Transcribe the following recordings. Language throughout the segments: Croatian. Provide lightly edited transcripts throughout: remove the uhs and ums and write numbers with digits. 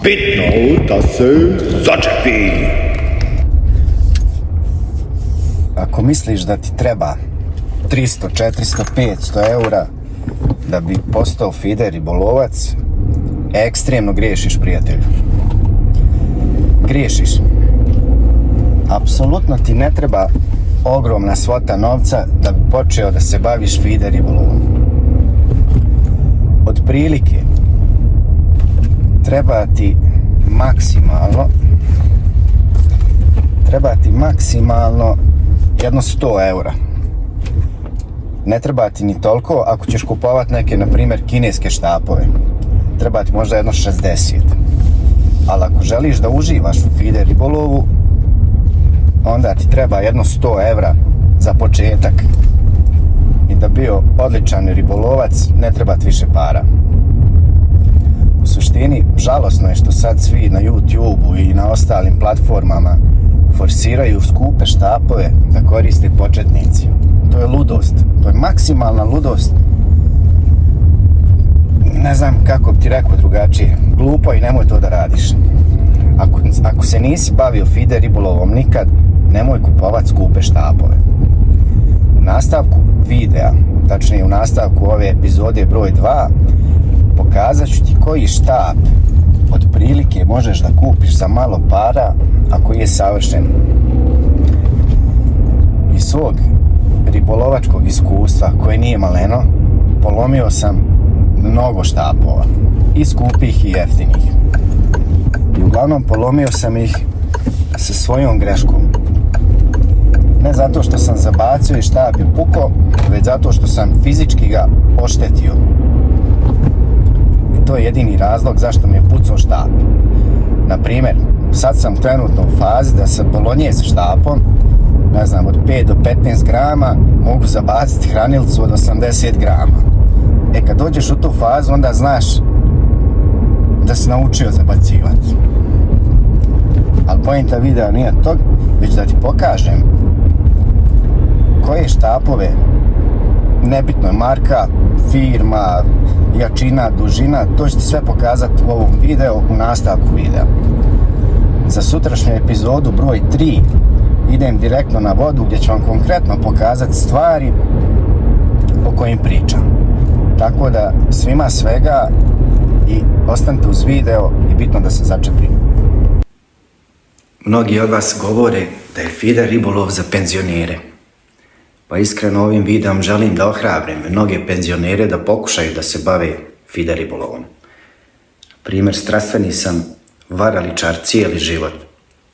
Bitno da se začepi. Ako misliš da ti treba 300, 400, 500 eura da bi postao feeder ribolovac, ekstremno griješiš, prijatelju. Griješiš. Apsolutno ti ne treba ogromna svota novca da bi počeo da se baviš feeder ribolovom. Otprilike treba ti maksimalno jedno 100 eura. Ne treba ti ni toliko ako ćeš kupovati neke, na primjer, kineske štapove. Treba ti možda jedno 60. Ali ako želiš da uživaš u feeder ribolovu, onda ti treba jedno 100 eura za početak. I da bio odličan ribolovac, ne treba ti više para. U suštini, žalosno je što sad svi na YouTube-u i na ostalim platformama forsiraju skupe štapove da koriste početnici. To je ludost. To je maksimalna ludost. Ne znam kako bi ti rekao drugačije. Glupo i nemoj to da radiš. Ako se nisi bavio feeder ribolovom nikad, nemoj kupovati skupe štapove. U nastavku videa, tačnije u nastavku ove epizode broj 2, pokazat ću ti koji štap otprilike možeš da kupiš za malo para, ako je savršen. Iz svog ribolovačkog iskustva, koje nije maleno, polomio sam mnogo štapova, i skupih i jeftinih. I uglavnom polomio sam ih sa svojom greškom. Ne zato što sam zabacio i štap je puko, već zato što sam fizički ga oštetio. I to je jedini razlog zašto mi je pucao štap. Naprimjer, sad sam trenutno u fazi da se polonije sa štapom, ne znam, od 5 do 15 grama mogu zabaciti hranilicu od 80 grama. Kad dođeš u tu fazu, onda znaš da si naučio zabacivati. Ali pointa videa nije to, već da ti pokažem koje štapove, nebitno je marka, firma, jačina, dužina, to ću ti sve pokazati u ovom videu, u nastavku videa. Za sutrašnju epizodu broj 3 idem direktno na vodu gdje ću vam konkretno pokazati stvari o kojim pričam. Tako da svima svega i ostanite uz video i bitno da se začepi. Mnogi od vas govore da je feeder ribolov za penzionere. Pa iskreno ovim videom želim da ohrabrim mnoge penzionere da pokušaju da se bave feeder ribolovom. Primjer, strastveni sam varaličar cijeli život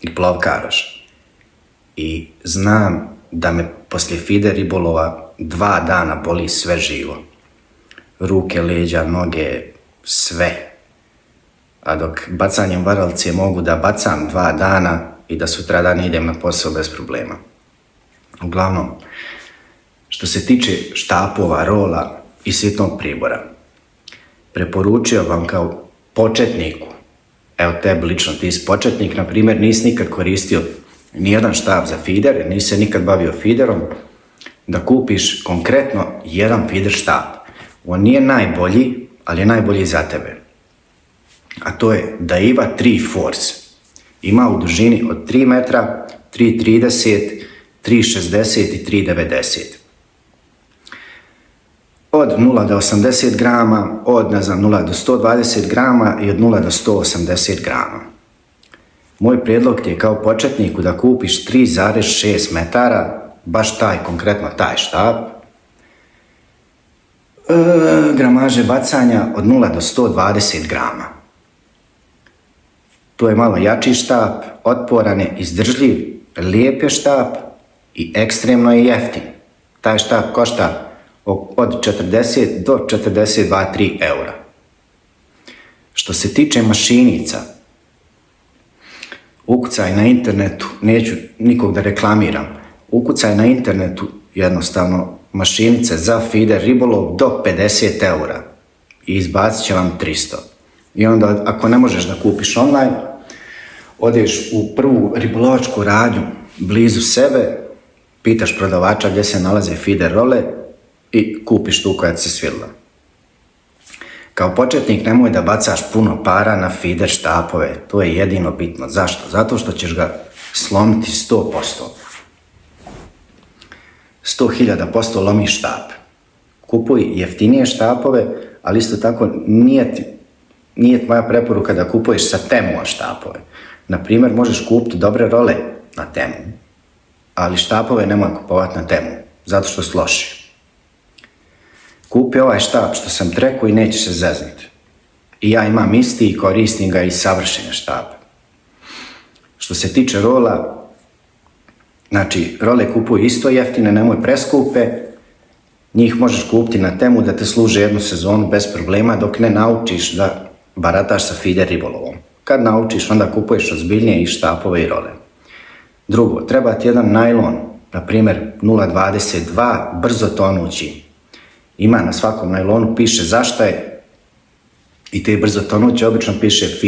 i plovkaroš. I znam da me poslije feeder ribolova 2 dana boli sve živo. Ruke, leđa, noge, sve. A dok bacanjem varalice mogu da bacam 2 dana i da sutradan idem na posao bez problema. Uglavnom, što se tiče štapova, rola i sitnog pribora, preporučio vam kao početniku, evo tebi lično, ti si početnik, na primjer, nisi nikad koristio nijedan štap za feeder, nisi se nikad bavio feederom, da kupiš konkretno jedan feeder štap. On nije najbolji, ali je najbolji za tebe. A to je Daiwa 3 Force. Ima u dužini od 3 metra, 3,30, 3,60 i 3,90. Od 0 do 80 grama, od 0 do 120 grama i od 0 do 180 grama. Moj prijedlog ti je kao početniku da kupiš 3,6 metara, baš konkretno taj štap. Gramaže bacanja od 0 do 120 grama. To je malo jači štap, otporan je, izdržljiv, lijep je štap i ekstremno je jeftin. Taj štap košta od 40 do 42-3 eura. Što se tiče mašinica, ukucaj na internetu, neću nikog da reklamiram, ukucaj na internetu jednostavno mašinice za feeder ribolov do 50 eura i izbacit će vam 300. I onda ako ne možeš da kupiš online, odeš u prvu ribolovačku radnju blizu sebe, pitaš prodavača gdje se nalaze feeder role i kupiš tu koja ti se svidla. Kao početnik nemoj da bacaš puno para na feeder štapove, to je jedino bitno. Zašto? Zato što ćeš ga slomiti 100%. 100.000% lomiš štap. Kupuj jeftinije štapove, ali isto tako nije tvoja preporuka da kupuješ sa Temua štapove. Naprimjer, možeš kupiti dobre role na Temu, ali štapove nemoj kupovati na Temu, zato što su loši. Kupi ovaj štap što sam ti rekao i neće se zezniti. I ja imam isti i koristim ga i savršen je štap. Što se tiče rola, znači role kupuj isto jeftine, nemoj preskupe. Njih možeš kupiti na Temu da te služe jednu sezonu bez problema dok ne naučiš da barataš sa feeder ribolovom. Kad naučiš, onda kupuješ ozbiljnije i štapove i role. Drugo, treba ti jedan najlon, na primjer 0,22, brzo tonući. Ima na svakom najlonu, piše zašta je i te brzo tonući obično piše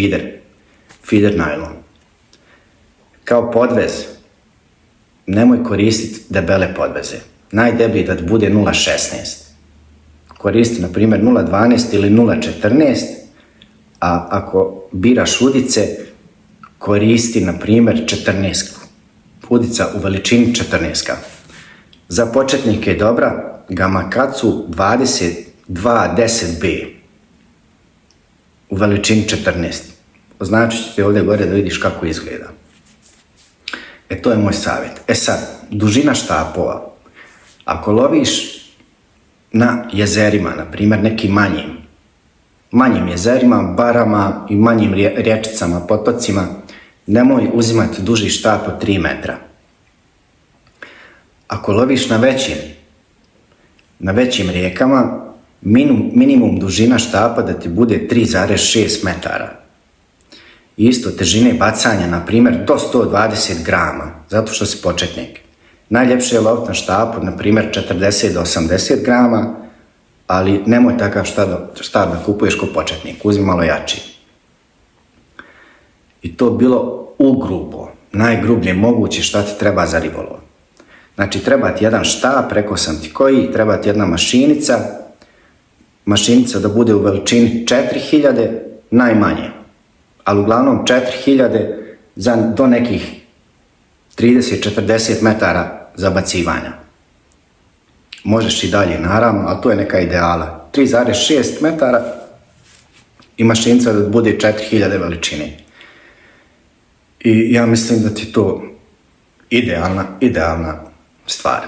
feeder najlon. Kao podvez, nemoj koristiti debele podveze. Najdeblji da bude 0,16. Koristi na primjer 0,12 ili 0,14, a ako biraš udice, koristi na primjer 14. Udica u veličini 14. Za početnike je dobra Gamakatsu 2210B u veličini 14. Označit ću ti ovdje gore da vidiš kako izgleda. To je moj savjet. Sad, dužina štapova. Ako loviš na jezerima, na primjer nekim manjim jezerima, barama i manjim rječicama, potocima, nemoj uzimati duži štap od 3 metra. Ako loviš na većim rijekama, minimum dužina štapa da ti bude 3,6 metara. Isto težine bacanja, na primjer, do 120 grama, zato što si početnik. Najljepše je loviti na štapu, na primjer, 40 do 80 grama, ali nemoj takav štap da kupuješ ko početnik, uzmi malo jači. I to bilo ugrubo, najgrublje moguće šta ti treba za ribolov. Znači, treba ti jedan štap, rekao sam ti koji, treba ti jedna mašinica da bude u veličini 4000, najmanje, ali uglavnom 4000 do nekih 30-40 metara zabacivanja. Možeš i dalje, naravno, ali to je neka ideala. 3,6 metara i mašinica da bude 4000 veličine. I ja mislim da ti to idealna stvar.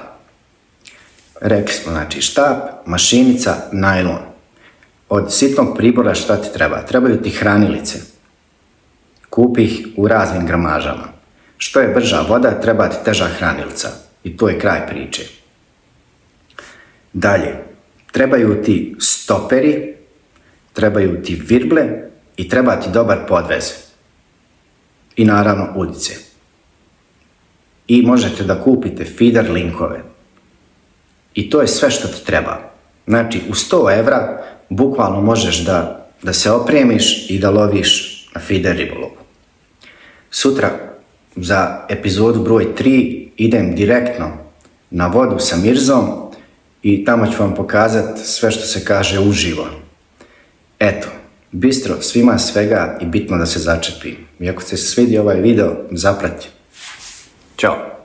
Rekli smo, znači, štap, mašinica, najlon. Od sitnog pribora šta ti treba? Trebaju ti hranilice. Kupi ih u raznim gramažama. Što je brža voda, treba ti teža hranilica. I to je kraj priče. Dalje, trebaju ti stoperi, trebaju ti virble i treba ti dobar podvez. I naravno udice. I možete da kupite feeder linkove. I to je sve što ti treba. Znači, u 100 evra bukvalno možeš da se opremiš i da loviš na feeder ribolovu. Sutra za epizodu broj 3 idem direktno na vodu sa Mirzom i tamo ću vam pokazati sve što se kaže uživo. Eto, bistro, svima svega i bitno da se začepi. I ako se svidio ovaj video, zaprati. Ćao!